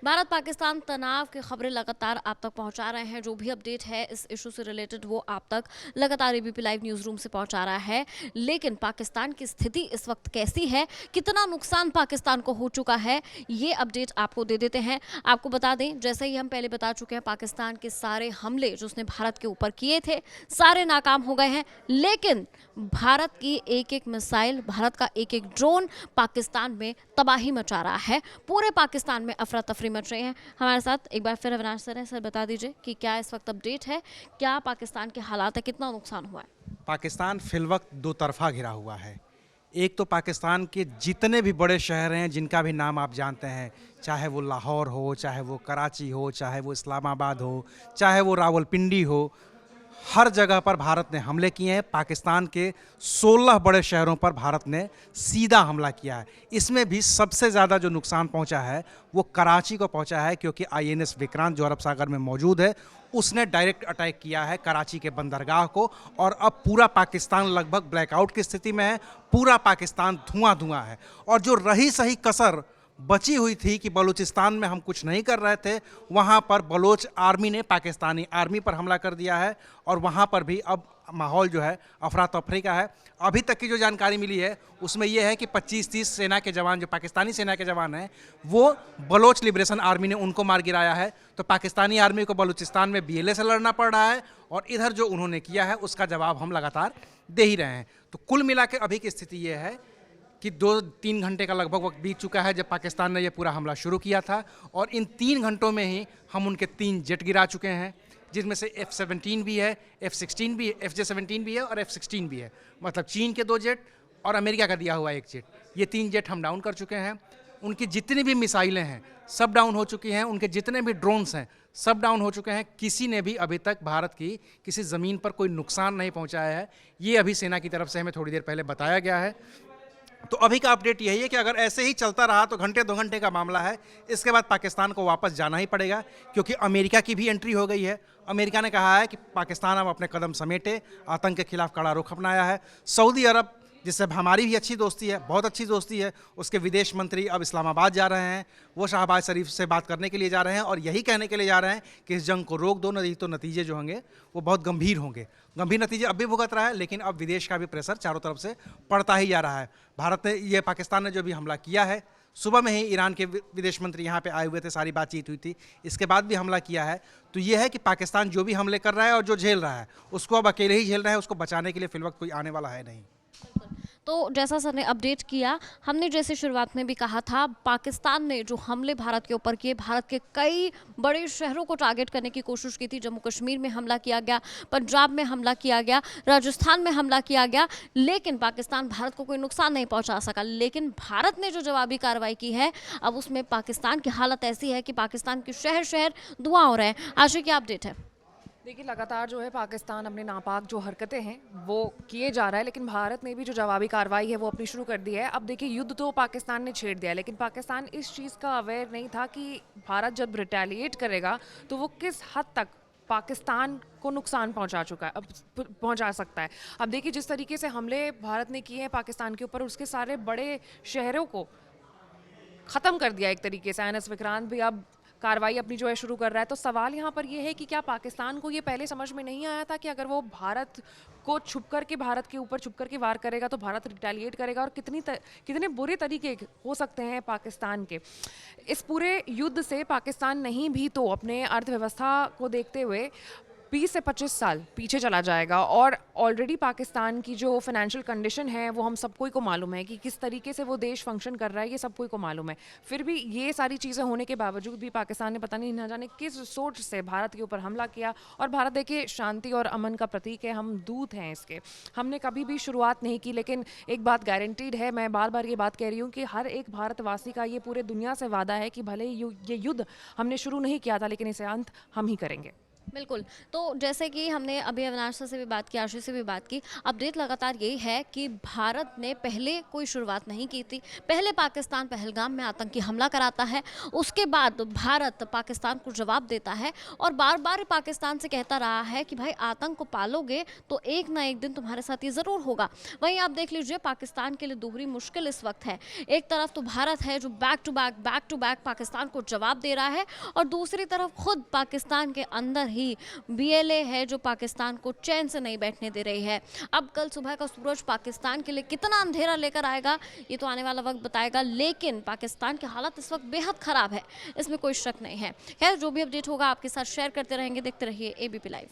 भारत पाकिस्तान तनाव की खबरें लगातार आप तक पहुंचा रहे हैं। जो भी अपडेट है इस इशू से रिलेटेड वो आप तक लगातार एबीपी लाइव न्यूज रूम से पहुंचा रहा है। लेकिन पाकिस्तान की स्थिति इस वक्त कैसी है, कितना नुकसान पाकिस्तान को हो चुका है, ये अपडेट आपको दे देते हैं। आपको बता दें, जैसे ही हम पहले बता चुके हैं, पाकिस्तान के सारे हमले जो उसने भारत के ऊपर किए थे सारे नाकाम हो गए हैं। लेकिन भारत की एक एक मिसाइल, भारत का एक एक ड्रोन पाकिस्तान में तबाही मचा रहा है। पूरे पाकिस्तान में अफरा तफरी मच रही है। हमारे साथ एक बार फिर अविनाश सर हैं। सर, बता दीजिए कि क्या इस वक्त अपडेट है, क्या पाकिस्तान के हालात है, कितना नुकसान हुआ है? पाकिस्तान फिलवक्त दो तरफा घिरा हुआ है। एक तो पाकिस्तान के जितने भी बड़े शहर हैं जिनका भी नाम आप जानते हैं, चाहे वो लाहौर हो, चाहे वो कराची हो, चाहे वो इस्लामाबाद हो, चाहे वो रावलपिंडी हो, हर जगह पर भारत ने हमले किए हैं। पाकिस्तान के 16 बड़े शहरों पर भारत ने सीधा हमला किया है। इसमें भी सबसे ज़्यादा जो नुकसान पहुंचा है वो कराची को पहुंचा है, क्योंकि आईएनएस विक्रांत जो अरब सागर में मौजूद है उसने डायरेक्ट अटैक किया है कराची के बंदरगाह को। और अब पूरा पाकिस्तान लगभग ब्लैकआउट की स्थिति में है। पूरा पाकिस्तान धुआं धुआं है। और जो रही सही कसर बची हुई थी कि बलूचिस्तान में हम कुछ नहीं कर रहे थे, वहाँ पर बलोच आर्मी ने पाकिस्तानी आर्मी पर हमला कर दिया है। और वहाँ पर भी अब माहौल जो है अफरा तफरी का है। अभी तक की जो जानकारी मिली है उसमें यह है कि 25-30 सेना के जवान, जो पाकिस्तानी सेना के जवान हैं, वो बलोच लिबरेशन आर्मी ने उनको मार गिराया है। तो पाकिस्तानी आर्मी को बलूचिस्तान में बीएलए से लड़ना पड़ रहा है और इधर जो उन्होंने किया है उसका जवाब हम लगातार दे ही रहे हैं। तो कुल मिला के अभी की स्थिति ये है कि 2-3 घंटे का लगभग वक्त बीत चुका है जब पाकिस्तान ने यह पूरा हमला शुरू किया था। और इन 3 घंटों में ही हम उनके 3 जेट गिरा चुके हैं, जिसमें से F-17 भी है, F-16 भी है, FJ-17 भी है और F-16 भी है। मतलब चीन के 2 जेट और अमेरिका का दिया हुआ 1 जेट, ये 3 जेट हम डाउन कर चुके हैं। उनकी जितनी भी मिसाइलें हैं सब डाउन हो चुकी हैं। उनके जितने भी ड्रोन्स हैं सब डाउन हो चुके हैं। किसी ने भी अभी तक भारत की किसी ज़मीन पर कोई नुकसान नहीं पहुँचाया है। ये अभी सेना की तरफ से हमें थोड़ी देर पहले बताया गया है। तो अभी का अपडेट यही है कि अगर ऐसे ही चलता रहा तो घंटे 2 घंटे का मामला है। इसके बाद पाकिस्तान को वापस जाना ही पड़ेगा, क्योंकि अमेरिका की भी एंट्री हो गई है। अमेरिका ने कहा है कि पाकिस्तान अब अपने कदम समेटे, आतंक के खिलाफ कड़ा रुख अपनाया है। सऊदी अरब, जिससे हमारी भी अच्छी दोस्ती है, बहुत अच्छी दोस्ती है, उसके विदेश मंत्री अब इस्लामाबाद जा रहे हैं। वो शहबाज शरीफ से बात करने के लिए जा रहे हैं और यही कहने के लिए जा रहे हैं कि इस जंग को रोक दो, नहीं तो नतीजे जो होंगे वो बहुत गंभीर होंगे। गंभीर नतीजे अब भी भुगत रहा है, लेकिन अब विदेश का भी प्रेशर चारों तरफ से पड़ता ही जा रहा है। भारत ने, ये पाकिस्तान ने जो भी हमला किया है, सुबह में ही ईरान के विदेश मंत्री यहाँ पे आए हुए थे, सारी बातचीत हुई थी, इसके बाद भी हमला किया है। तो ये है कि पाकिस्तान जो भी हमले कर रहा है और जो झेल रहा है उसको अब अकेले ही झेल रहा है। उसको बचाने के लिए फिलवक्त कोई आने वाला है नहीं। तो जैसा सर ने अपडेट किया, हमने जैसे शुरुआत में भी कहा था, पाकिस्तान ने जो हमले भारत के ऊपर किए, भारत के कई बड़े शहरों को टारगेट करने की कोशिश की थी। जम्मू कश्मीर में हमला किया गया, पंजाब में हमला किया गया, राजस्थान में हमला किया गया, लेकिन पाकिस्तान भारत को कोई नुकसान नहीं पहुंचा सका। लेकिन भारत ने जो जवाबी कार्रवाई की है, अब उसमें पाकिस्तान की हालत ऐसी है कि पाकिस्तान के शहर शहर धुआं हो रहे हैं। आशा क्या अपडेट है? देखिए, लगातार जो है पाकिस्तान अपने नापाक जो हरकतें हैं वो किए जा रहा है, लेकिन भारत ने भी जो जवाबी कार्रवाई है वो अपनी शुरू कर दी है। अब देखिए, युद्ध तो पाकिस्तान ने छेड़ दिया, लेकिन पाकिस्तान इस चीज़ का अवेयर नहीं था कि भारत जब रिटेलिएट करेगा तो वो किस हद तक पाकिस्तान को नुकसान पहुंचा चुका है, अब पहुंचा सकता है। अब देखिए, जिस तरीके से हमले भारत ने किए हैं पाकिस्तान के ऊपर, उसके सारे बड़े शहरों को ख़त्म कर दिया एक तरीके से। आईएनएस विक्रांत भी अब कार्रवाई अपनी जो है शुरू कर रहा है। तो सवाल यहाँ पर ये है कि क्या पाकिस्तान को ये पहले समझ में नहीं आया था कि अगर वो भारत को छुप करके, भारत के ऊपर छुप करके वार करेगा तो भारत रिटेलिएट करेगा, और कितने बुरे तरीके हो सकते हैं पाकिस्तान के। इस पूरे युद्ध से पाकिस्तान नहीं भी तो अपने अर्थव्यवस्था को देखते हुए 20 से 25 साल पीछे चला जाएगा। और ऑलरेडी पाकिस्तान की जो फाइनेंशियल कंडीशन है वो हम सबको को मालूम है कि किस तरीके से वो देश फंक्शन कर रहा है, ये सबको को मालूम है। फिर भी ये सारी चीज़ें होने के बावजूद भी पाकिस्तान ने पता नहीं ना जाने किस सोच से भारत के ऊपर हमला किया। और भारत देखिए शांति और अमन का प्रतीक है, हम दूत हैं इसके। हमने कभी भी शुरुआत नहीं की, लेकिन एक बात गारंटीड है, मैं बार बार ये बात कह रही हूँ कि हर एक भारतवासी का ये पूरे दुनिया से वादा है कि भले ये युद्ध हमने शुरू नहीं किया था, लेकिन इसे अंत हम ही करेंगे। बिल्कुल। तो जैसे कि हमने अभी अविनाशा से भी बात की, आशीष से भी बात की, अपडेट लगातार यही है कि भारत ने पहले कोई शुरुआत नहीं की थी। पहले पाकिस्तान पहलगाम में आतंकी हमला कराता है, उसके बाद भारत पाकिस्तान को जवाब देता है और बार-बार पाकिस्तान से कहता रहा है कि भाई आतंक को पालोगे तो एक ना एक दिन तुम्हारे साथ ये ज़रूर होगा। वहीं आप देख लीजिए पाकिस्तान के लिए दोहरी मुश्किल इस वक्त है। एक तरफ तो भारत है जो बैक टू बैक पाकिस्तान को जवाब दे रहा है और दूसरी तरफ खुद पाकिस्तान के अंदर ही बीएलए है जो पाकिस्तान को चैन से नहीं बैठने दे रही है। अब कल सुबह का सूरज पाकिस्तान के लिए कितना अंधेरा लेकर आएगा ये तो आने वाला वक्त बताएगा, लेकिन पाकिस्तान की हालत इस वक्त बेहद खराब है, इसमें कोई शक नहीं है। खैर जो भी अपडेट होगा आपके साथ शेयर करते रहेंगे। देखते रहिए एबीपी लाइव।